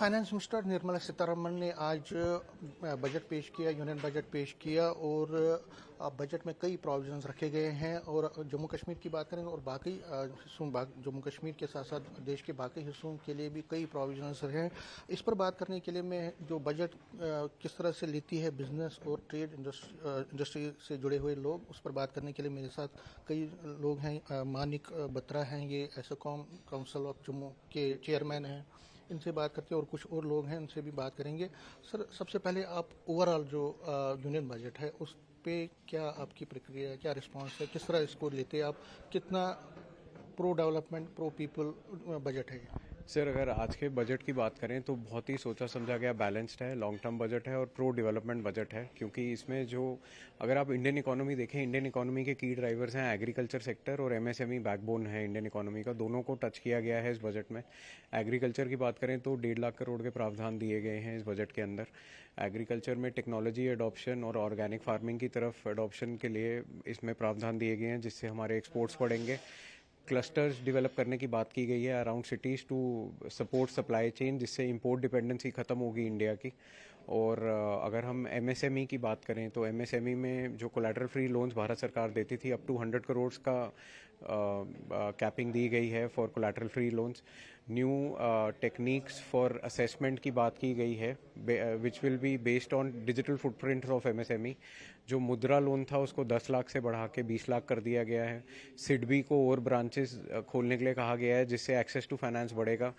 Finance minister Nirmala Sitharaman ने आज budget पेश किया, यूनियन बजट पेश किया और बजट में कई प्रोविजंस रखे गए हैं। और जम्मू कश्मीर की बात करें और बाकी हिस्सों, जम्मू कश्मीर के साथ साथ देश के बाकी हिस्सों के लिए भी कई प्रोविजंस हैं। इस पर बात करने के लिए मैं जो बजट किस तरह से लेती है बिजनेस और ट्रेड इंडस्ट्री से जुड़े हुए लोग, उस पर बात करने के लिए मेरे साथ कई लोग हैं। मानिक बत्रा हैं, ये एसोकॉम काउंसिल ऑफ जम्मू के चेयरमैन हैं, इनसे बात करते हैं। और कुछ और लोग हैं, उनसे भी बात करेंगे। सर, सबसे पहले आप ओवरऑल जो यूनियन बजट है उस पे क्या आपकी प्रक्रिया है, क्या रिस्पांस है, किस तरह इसको लेते हैं आप, कितना pro development pro people budget है? सर, अगर आज के बजट की बात करें तो बहुत ही सोचा समझा गया बैलेंस्ड है, लॉन्ग टर्म बजट है और प्रो डेवलपमेंट बजट है। क्योंकि इसमें जो अगर आप इंडियन इकोनॉमी देखें, इंडियन इकोनॉमी के की ड्राइवर्स हैं एग्रीकल्चर सेक्टर और एमएसएमई बैकबोन है इंडियन इकोनॉमी का, दोनों को टच किया गया है इस बजट में। एग्रीकल्चर की बात करें तो 1.5 लाख करोड़ के प्रावधान दिए गए हैं इस बजट के अंदर। एग्रीकल्चर में टेक्नोलॉजी एडॉप्शन और ऑर्गेनिक फार्मिंग की तरफ एडॉप्शन के लिए इसमें प्रावधान दिए गए हैं, जिससे हमारे एक्सपोर्ट्स बढ़ेंगे। क्लस्टर्स डेवलप करने की बात की गई है around cities to support supply chain, जिससे इंपोर्ट डिपेंडेंसी ख़त्म होगी इंडिया की। और अगर हम एमएसएमई की बात करें तो एमएसएमई में जो कोलैटरल फ्री लोन्स भारत सरकार देती थी, अप टू 100 करोड़ का कैपिंग दी गई है for collateral free loans. New techniques for assessment की बात की गई है, which will be based on digital footprint of MSME. जो मुद्रा लोन था उसको 10 लाख से बढ़ा के 20 लाख कर दिया गया है। सिडबी को और ब्रांचेस खोलने के लिए कहा गया है, जिससे एक्सेस टू फाइनेंस बढ़ेगा।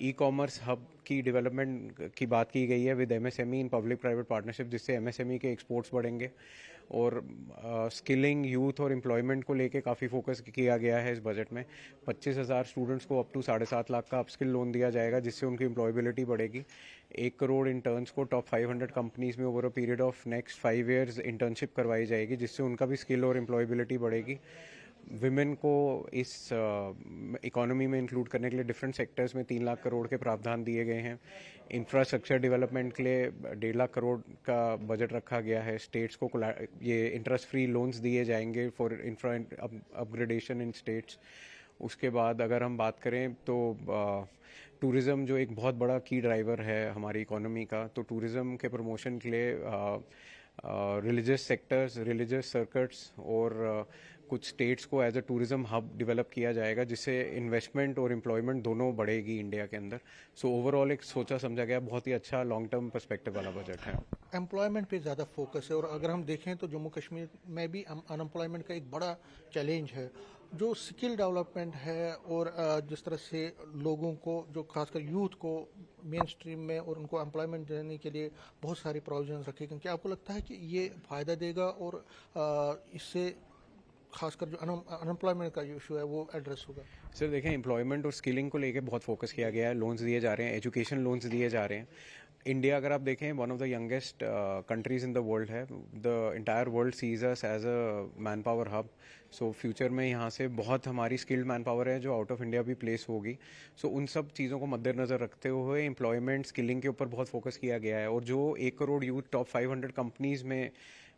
ई कॉमर्स हब की डेवलपमेंट की बात की गई है with MSME in public private partnership, जिससे एमएसएमई के एक्सपोर्ट्स बढ़ेंगे। और स्किलिंग, यूथ और एम्प्लॉयमेंट को लेके काफ़ी फोकस किया गया है इस बजट में। 25,000 स्टूडेंट्स को अप टू 7.5 लाख का अपस्किल लोन दिया जाएगा, जिससे उनकी एम्प्लॉयबिलिटी बढ़ेगी। 1 करोड़ इंटर्न्स को टॉप 500 कंपनीज में over a period of next 5 years internship करवाई जाएगी, जिससे उनका भी स्किल और एम्प्लॉयबिलिटी बढ़ेगी। विमेन को इस इकोनॉमी में इंक्लूड करने के लिए डिफरेंट सेक्टर्स में 3 लाख करोड़ के प्रावधान दिए गए हैं। इंफ्रास्ट्रक्चर डेवलपमेंट के लिए 1.5 लाख करोड़ का बजट रखा गया है। स्टेट्स को ये इंटरेस्ट फ्री लोन्स दिए जाएंगे for infra upgradation in states. उसके बाद अगर हम बात करें तो टूरिज़्म जो एक बहुत बड़ा की ड्राइवर है हमारी इकोनॉमी का, तो टूरिज़्म के प्रमोशन के लिए रिलीजियस सेक्टर्स, रिलीजियस सर्किट्स और कुछ स्टेट्स को as a tourism hub develop किया जाएगा, जिससे इन्वेस्टमेंट और एम्प्लॉयमेंट दोनों बढ़ेगी इंडिया के अंदर। सो ओवरऑल एक सोचा समझा गया बहुत ही अच्छा लॉन्ग टर्म पर्सपेक्टिव वाला बजट है। एम्प्लॉयमेंट पे ज़्यादा फोकस है। और अगर हम देखें तो जम्मू कश्मीर में भी अनएम्प्लॉयमेंट का एक बड़ा चैलेंज है। जो स्किल डेवलपमेंट है और जिस तरह से लोगों को, जो खासकर यूथ को मेन स्ट्रीम में और उनको एम्प्लॉयमेंट देने के लिए बहुत सारे प्रोविजंस रखे गए, क्या आपको लगता है कि ये फ़ायदा देगा और इससे खासकर जो अनएम्प्लॉयमेंट का इशू है वो एड्रेस होगा? सर देखें, एम्प्लॉयमेंट और स्किलिंग को लेके बहुत फोकस किया गया है। लोन्स दिए जा रहे हैं, एजुकेशन लोन्स दिए जा रहे हैं। इंडिया अगर आप देखें, one of the youngest countries in the world है। The entire world sees us as a man power hub. So future में यहाँ से बहुत हमारी स्किल्ड मैन पावर है जो आउट ऑफ इंडिया भी प्लेस होगी। सो उन सब चीज़ों को मद्देनजर रखते हुए एम्प्लॉयमेंट, स्किलिंग के ऊपर बहुत फोकस किया गया है। और जो 1 करोड़ यूथ टॉप 500 कंपनीज में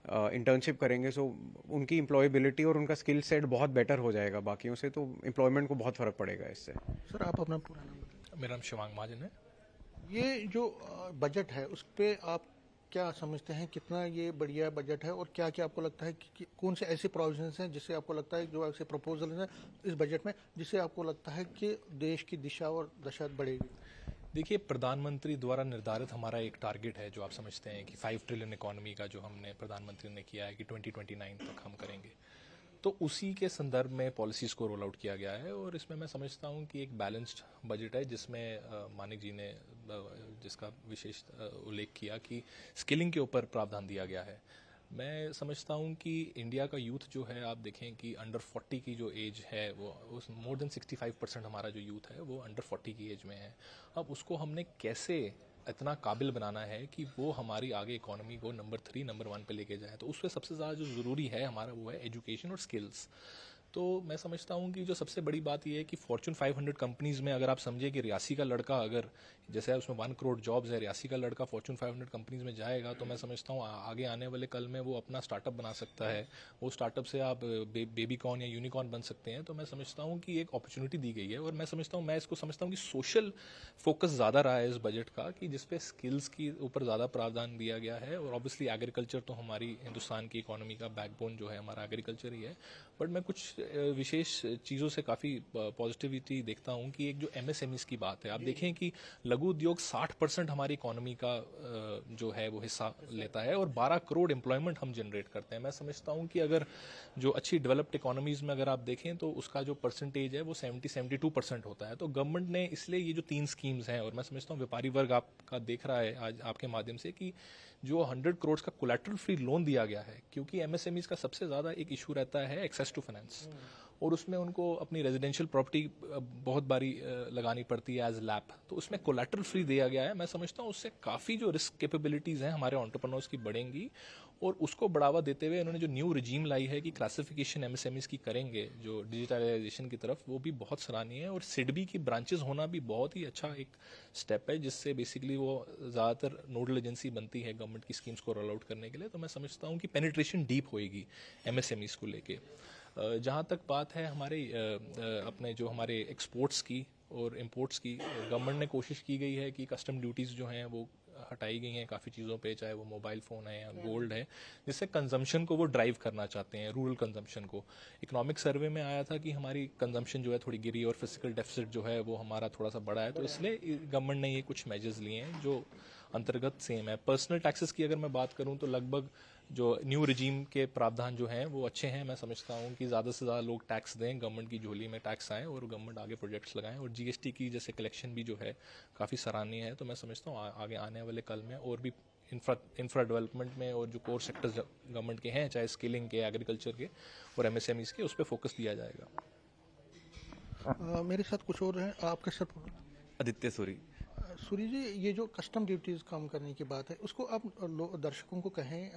इंटर्नशिप करेंगे, सो उनकी एम्प्लॉयबिलिटी और उनका स्किल सेट बहुत बेटर हो जाएगा बाकियों से, तो एम्प्लॉयमेंट को बहुत फ़र्क पड़ेगा इससे। सर, आप अपना पूरा नाम बताएं। मेरा नाम शिवांग महाजन है। ये जो बजट है उस पे आप क्या समझते हैं, कितना ये बढ़िया बजट है और क्या क्या आपको लगता है कि कौन से ऐसे प्रोविजंस हैं जिससे आपको लगता है, जो ऐसे प्रपोजल हैं इस बजट में, जिससे आपको लगता है कि देश की दिशा और दशा बढ़ेगी? देखिए, प्रधानमंत्री द्वारा निर्धारित हमारा एक टारगेट है जो आप समझते हैं कि 5 ट्रिलियन इकोनॉमी का जो हमने प्रधानमंत्री ने किया है कि 2029 तक हम करेंगे, तो उसी के संदर्भ में पॉलिसीज़ को रोल आउट किया गया है। और इसमें मैं समझता हूं कि एक बैलेंस्ड बजट है, जिसमें मानिक जी ने जिसका विशेष उल्लेख किया कि स्किलिंग के ऊपर प्रावधान दिया गया है। मैं समझता हूं कि इंडिया का यूथ जो है, आप देखें कि अंडर 40 की जो एज है, वो उस मोर देन 65% हमारा जो यूथ है वो अंडर 40 की एज में है। अब उसको हमने कैसे इतना काबिल बनाना है कि वो हमारी आगे इकोनॉमी को नंबर 3, नंबर 1 पे लेके जाए, तो उसमें सबसे ज़्यादा जो ज़रूरी है हमारा वो है एजुकेशन और स्किल्स। तो मैं समझता हूँ कि जो सबसे बड़ी बात यह है कि फॉर्चून 500 कंपनीज में अगर आप समझे कि रियासी का लड़का अगर जैसे उसमें 1 करोड़ जॉब्स है, रियासी का लड़का फॉर्चून 500 कंपनीज में जाएगा तो मैं समझता हूँ आगे आने वाले कल में वो अपना स्टार्टअप बना सकता है। वो स्टार्टअप से आप बेबीकॉर्न या यूनिकॉर्न बन सकते हैं। तो मैं समझता हूँ कि एक अपॉर्चुनिटी दी गई है और मैं इसको समझता हूँ कि सोशल फोकस ज़्यादा रहा है इस बजट का, कि जिसपे स्किल्स की ऊपर ज़्यादा प्रावधान दिया गया है। और ऑब्वियसली एग्रीकल्चर तो हमारी हिंदुस्तान की इकोनॉमी का बैकबोन जो है हमारा एग्रीकल्चर ही है। बट मैं कुछ विशेष चीज़ों से काफ़ी पॉजिटिविटी देखता हूँ कि एक जो एमएसएमईज की बात है, आप देखें कि लघु उद्योग 60% हमारी इकोनॉमी का जो है वो हिस्सा लेता है और 12 करोड़ एम्प्लॉयमेंट हम जनरेट करते हैं। मैं समझता हूँ कि अगर जो अच्छी डेवलप्ड इकोनॉमीज में अगर आप देखें तो उसका जो परसेंटेज है वो 70-72% होता है। तो गवर्नमेंट ने इसलिए ये जो 3 स्कीम्स हैं, और मैं समझता हूँ व्यापारी वर्ग आपका देख रहा है आज आपके माध्यम से कि जो 100 करोड़ का कोलैटरल फ्री लोन दिया गया है, क्योंकि एमएसएमईज का सबसे ज़्यादा एक इशू रहता है एक्सेस टू फाइनेंस, और उसमें उनको अपनी रेजिडेंशियल प्रॉपर्टी बहुत बारी लगानी पड़ती है एज लैप। तो उसमें कोलैटरल फ्री दिया गया है। मैं समझता हूँ उससे काफ़ी जो रिस्क कैपेबिलिटीज़ हैं हमारे एंटरप्रेन्योर्स की बढ़ेंगी, और उसको बढ़ावा देते हुए उन्होंने जो न्यू रिजीम लाई है कि क्लासिफिकेशन एमएसएमईज की करेंगे जो डिजिटलाइजेशन की तरफ, वो भी बहुत सराहनीय है। और सिडबी की ब्रांचेस होना भी बहुत ही अच्छा एक स्टेप है, जिससे बेसिकली वो ज़्यादातर नोडल एजेंसी बनती है गवर्नमेंट की स्कीम्स को रोल आउट करने के लिए। तो मैं समझता हूँ कि पेनिट्रेशन डीप होएगी एमएसएमईज को लेके। जहाँ तक बात है हमारे अपने जो हमारे एक्सपोर्ट्स की और इंपोर्ट्स की, गवर्नमेंट ने कोशिश की गई है कि कस्टम ड्यूटीज़ जो हैं वो हटाई गई हैं काफ़ी चीज़ों पे, चाहे वो मोबाइल फ़ोन है या गोल्ड है, जिससे कंजम्पशन को वो ड्राइव करना चाहते हैं, रूरल कंजम्पशन को। इकोनॉमिक सर्वे में आया था कि हमारी कंजम्पशन जो है थोड़ी गिरी और फिजिकल डेफिसिट जो है वो हमारा थोड़ा सा बढ़ा है। तो इसलिए गवर्नमेंट ने ये कुछ मेजर्स लिए हैं जो अंतर्गत सेम है। पर्सनल टैक्सेस की अगर मैं बात करूं तो लगभग जो न्यू रिजीम के प्रावधान जो हैं वो अच्छे हैं। मैं समझता हूं कि ज़्यादा से ज़्यादा लोग टैक्स दें, गवर्नमेंट की झोली में टैक्स आए और गवर्नमेंट आगे प्रोजेक्ट्स लगाएं। और जीएसटी की जैसे कलेक्शन भी जो है काफ़ी सराहनीय है। तो मैं समझता हूँ आगे आने वाले कल में और भी इंफ्रा डेवलपमेंट में और जो कोर सेक्टर्स गवर्नमेंट के हैं, चाहे स्किलिंग के, एग्रीकल्चर के और एमएसएमईज के, उस पर फोकस दिया जाएगा। मेरे साथ कुछ और हैं, आपके साथ आदित्य सूरी। सूरी जी, ये जो कस्टम ड्यूटीज कम करने की बात है, उसको आप दर्शकों को कहें,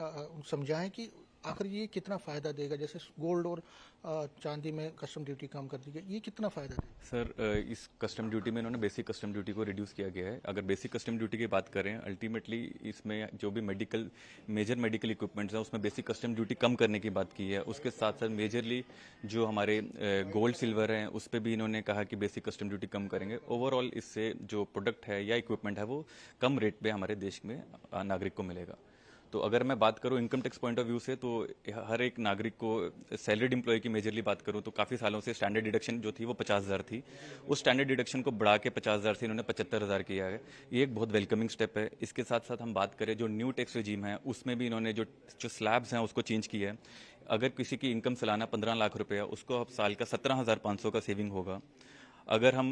समझाएं कि आखिर ये कितना फायदा देगा। जैसे गोल्ड और चांदी में कस्टम ड्यूटी कम कर दी गई, ये कितना फायदा देगा? सर, इस कस्टम ड्यूटी में इन्होंने बेसिक कस्टम ड्यूटी को रिड्यूस किया गया है। अगर बेसिक कस्टम ड्यूटी की बात करें, अल्टीमेटली इसमें जो भी मेजर मेडिकल इक्विपमेंट्स हैं उसमें बेसिक कस्टम ड्यूटी कम करने की बात की है। उसके साथ साथ मेजरली जो हमारे गोल्ड सिल्वर हैं उस पर भी इन्होंने कहा कि बेसिक कस्टम ड्यूटी कम करेंगे। ओवरऑल इससे जो प्रोडक्ट है या इक्विपमेंट है वो कम रेट पे हमारे देश में नागरिक को मिलेगा। तो अगर मैं बात करूं income tax point of view से, तो हर एक नागरिक को, सैलरीड एम्प्लॉय की मेजरली बात करूं तो काफ़ी सालों से स्टैंडर्ड डिडक्शन जो थी वो 50,000 थी। उस स्टैंडर्ड डिडक्शन को बढ़ा के 50,000 से इन्होंने 75,000 किया है। ये एक बहुत वेलकमिंग स्टेप है। इसके साथ साथ हम बात करें जो न्यू टैक्स रिजीम है उसमें भी इन्होंने जो स्लैब्स हैं उसको चेंज किया है। अगर किसी की इनकम सालाना 15 लाख रुपया, उसको अब साल का 17,500 का सेविंग होगा। अगर हम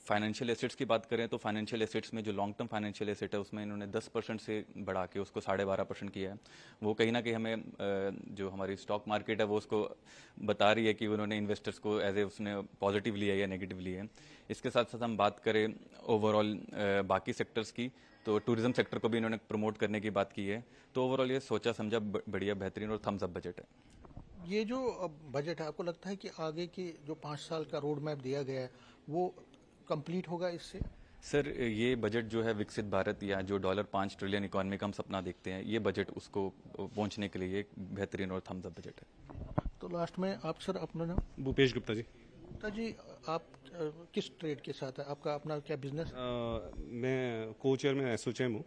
फाइनेंशियल एसेट्स की बात करें तो फाइनेंशियल एसेट्स में जो लॉन्ग टर्म फाइनेंशियल एसेट है उसमें इन्होंने 10% से बढ़ा के उसको 12.5% किया है। वो कहीं ना कहीं हमें जो हमारी स्टॉक मार्केट है वो उसको बता रही है कि उन्होंने इन्वेस्टर्स को एज ए उसने पॉजिटिव लिया या नेगेटिव लिया है। इसके साथ साथ हम बात करें ओवरऑल बाकी सेक्टर्स की, तो टूरिज्म सेक्टर को भी इन्होंने प्रमोट करने की बात की है। तो ओवरऑल ये सोचा समझा बढ़िया बेहतरीन और थम्स अप बजट है। ये जो बजट है, आपको लगता है कि आगे की जो 5 साल का रोड मैप दिया गया है वो कंप्लीट होगा इससे? सर, ये बजट जो है विकसित भारत या जो $5 ट्रिलियन इकोनॉमी का हम सपना देखते हैं, ये बजट उसको पहुंचने के लिए एक बेहतरीन और थम्स अप बजट है। तो लास्ट में आप सर अपना नाम? भूपेश गुप्ता जी। गुप्ता जी, आप किस ट्रेड के साथ है? आपका अपना क्या बिजनेस? मैं को चेयरमैन एसोचैम हूँ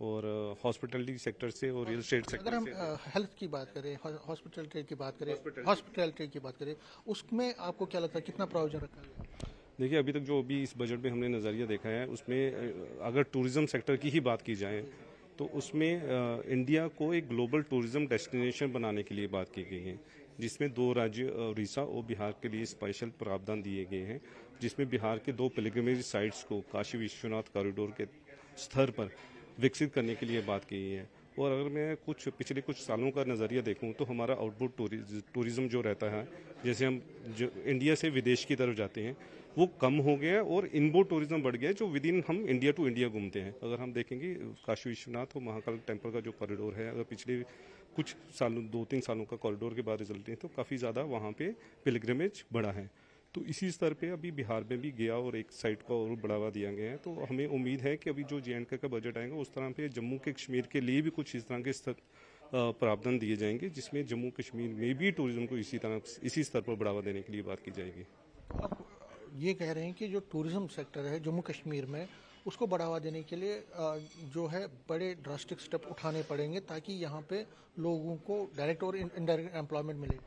और हॉस्पिटलिटी सेक्टर से और रियल एस्टेट अगर सेक्टर हम से। हेल्थ की बात करें, हॉस्पिटलिटी की बात करें, उसमें आपको क्या लगता है कितना प्रावधान रखा गया? देखिए, अभी तक जो अभी इस बजट में हमने नज़रिया देखा है उसमें अगर टूरिज्म सेक्टर की ही बात की जाए तो उसमें इंडिया को एक ग्लोबल टूरिज्म डेस्टिनेशन बनाने के लिए बात की गई है, जिसमें 2 राज्य उड़ीसा और बिहार के लिए स्पेशल प्रावधान दिए गए हैं, जिसमें बिहार के 2 पिलग्रिमेज साइट्स को काशी विश्वनाथ कॉरिडोर के स्तर पर विकसित करने के लिए बात की है। और अगर मैं पिछले कुछ सालों का नज़रिया देखूं तो हमारा आउटबोर्ड टूरिज्म जो रहता है, जैसे हम जो इंडिया से विदेश की तरफ जाते हैं, वो कम हो गया और इनबोर्ड टूरिज्म बढ़ गया है, जो विद इन हम इंडिया टू इंडिया घूमते हैं। अगर हम देखेंगे काशी विश्वनाथ और महाकाल टेम्पल का जो कॉरिडोर है, अगर पिछले कुछ सालों 2-3 सालों का कॉरिडोर के बाद रिजल्ट है, तो काफ़ी ज़्यादा वहाँ पे पिलग्रिमेज बढ़ा है। तो इसी स्तर पे अभी बिहार में भी गया और एक साइड को और बढ़ावा दिया गया है। तो हमें उम्मीद है कि अभी जो J&K का बजट आएगा उस तरह पे जम्मू के कश्मीर के लिए भी कुछ इस तरह के प्रावधान दिए जाएंगे, जिसमें जम्मू कश्मीर में भी टूरिज्म को इसी स्तर पर बढ़ावा देने के लिए बात की जाएगी। आप ये कह रहे हैं कि जो टूरिज्म सेक्टर है जम्मू कश्मीर में उसको बढ़ावा देने के लिए जो है बड़े ड्रास्टिक स्टेप उठाने पड़ेंगे ताकि यहाँ पे लोगों को डायरेक्ट और इनडायरेक्ट एम्प्लॉयमेंट मिले।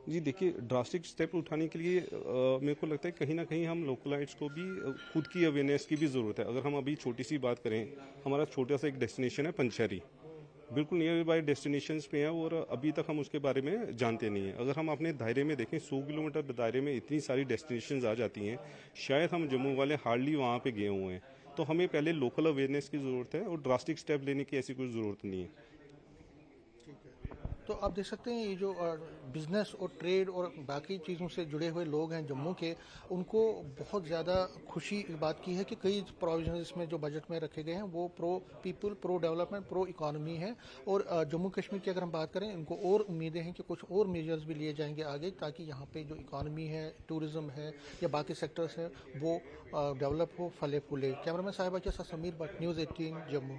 जी देखिए, ड्रास्टिक स्टेप उठाने के लिए मेरे को लगता है कहीं ना कहीं हम लोकलाइट्स को भी खुद की अवेयरनेस की भी ज़रूरत है। अगर हम अभी छोटी सी बात करें, हमारा छोटा सा एक डेस्टिनेशन है पंचेरी, बिल्कुल नियर बाय डेस्टिनेशंस पे है और अभी तक हम उसके बारे में जानते नहीं हैं। अगर हम अपने दायरे में देखें 100 किलोमीटर दायरे में इतनी सारी डेस्टिनेशंस आ जाती हैं, शायद हम जम्मू वाले हार्डली वहाँ पे गए हुए हैं। तो हमें पहले लोकल अवेयरनेस की ज़रूरत है और ड्रास्टिक स्टेप लेने की ऐसी कोई ज़रूरत नहीं है। तो आप देख सकते हैं ये जो बिजनेस और ट्रेड और बाकी चीज़ों से जुड़े हुए लोग हैं जम्मू के, उनको बहुत ज़्यादा खुशी इस बात की है कि कई प्रोविजन इसमें जो बजट में रखे गए हैं वो pro people, pro development, pro economy है। और जम्मू कश्मीर की अगर हम बात करें, इनको और उम्मीदें हैं कि कुछ और मेजर्स भी लिए जाएंगे आगे ताकि यहाँ पे जो इकोनॉमी है, टूरिज्म है या बाकी सेक्टर्स हैं वो डेवलप हो, फले फूले। कैमरामैन साहिबा के साथ समीर भट्ट, न्यूज़ 18 जम्मू।